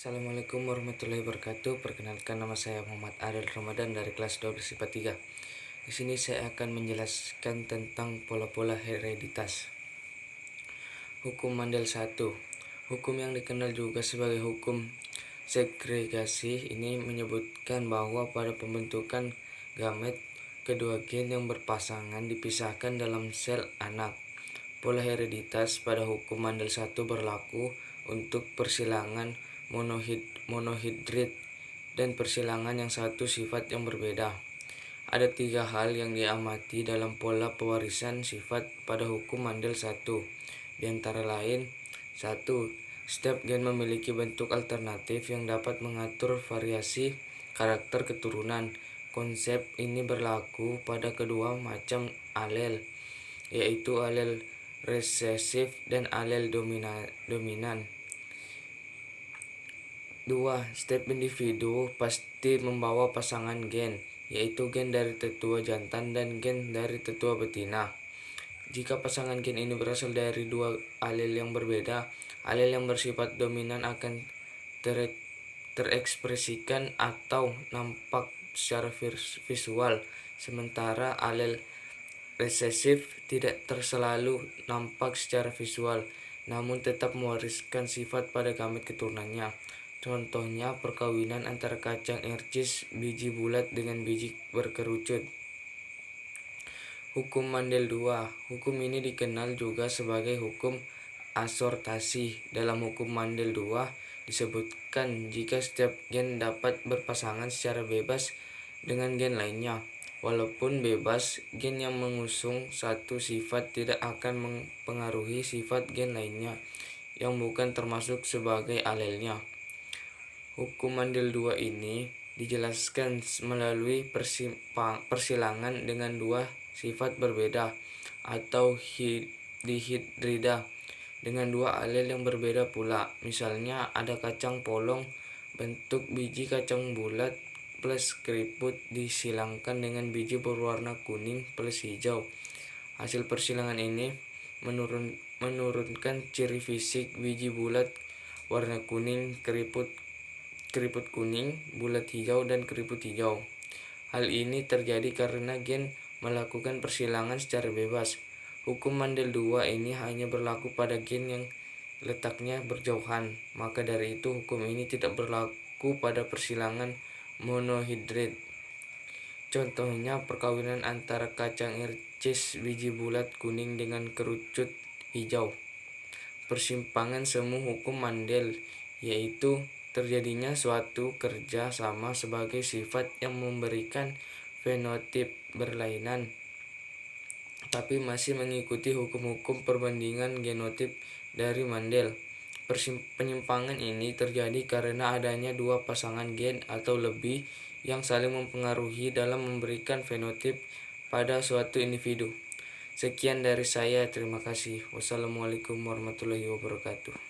Assalamualaikum warahmatullahi wabarakatuh. Perkenalkan, nama saya Muhammad Adel Ramadan dari kelas 12 IPA 3. Di sini saya akan menjelaskan tentang pola-pola hereditas. Hukum Mandel 1. Hukum yang dikenal juga sebagai hukum segregasi ini menyebutkan bahwa pada pembentukan gamet, kedua gen yang berpasangan dipisahkan dalam sel anak. Pola hereditas pada hukum Mandel 1 berlaku untuk persilangan monohidrid dan persilangan yang satu sifat yang berbeda. Ada 3 hal yang diamati dalam pola pewarisan sifat pada hukum Mandel 1. Di antara lain, 1. Setiap gen memiliki bentuk alternatif yang dapat mengatur variasi karakter keturunan. Konsep ini berlaku pada kedua macam alel, yaitu alel resesif dan alel dominan. 2. Setiap individu pasti membawa pasangan gen, yaitu gen dari tetua jantan dan gen dari tetua betina. Jika pasangan gen ini berasal dari dua alel yang berbeda, alel yang bersifat dominan akan terekspresikan atau nampak secara visual, sementara alel resesif tidak selalu nampak secara visual, namun tetap mewariskan sifat pada gamet keturunannya. Contohnya perkawinan antara kacang ercis biji bulat dengan biji berkerucut. Hukum Mandel 2. Hukum ini dikenal juga sebagai hukum asortasi. Dalam hukum Mandel 2 disebutkan jika setiap gen dapat berpasangan secara bebas dengan gen lainnya. Walaupun bebas, gen yang mengusung satu sifat tidak akan mempengaruhi sifat gen lainnya yang bukan termasuk sebagai alelnya. Hukum Mandel 2 ini dijelaskan melalui persilangan dengan dua sifat berbeda atau dihidrida dengan dua alel yang berbeda pula. Misalnya ada kacang polong, bentuk biji kacang bulat plus keriput disilangkan dengan biji berwarna kuning plus hijau. Hasil persilangan ini menurunkan ciri fisik biji bulat warna kuning, keriput kuning, bulat hijau, dan keriput hijau. Hal ini terjadi karena gen melakukan persilangan secara bebas. Hukum Mandel 2 ini hanya berlaku pada gen yang letaknya berjauhan. Maka dari itu hukum ini tidak berlaku pada persilangan monohidrid. Contohnya perkawinan antara kacang ercis biji bulat kuning dengan kerucut hijau. Persimpangan semu hukum Mandel, yaitu terjadinya suatu kerja sama sebagai sifat yang memberikan fenotip berlainan, tapi masih mengikuti hukum-hukum perbandingan genotip dari Mandel. Penyimpangan ini terjadi karena adanya dua pasangan gen atau lebih yang saling mempengaruhi dalam memberikan fenotip pada suatu individu. Sekian dari saya, terima kasih. Wassalamualaikum warahmatullahi wabarakatuh.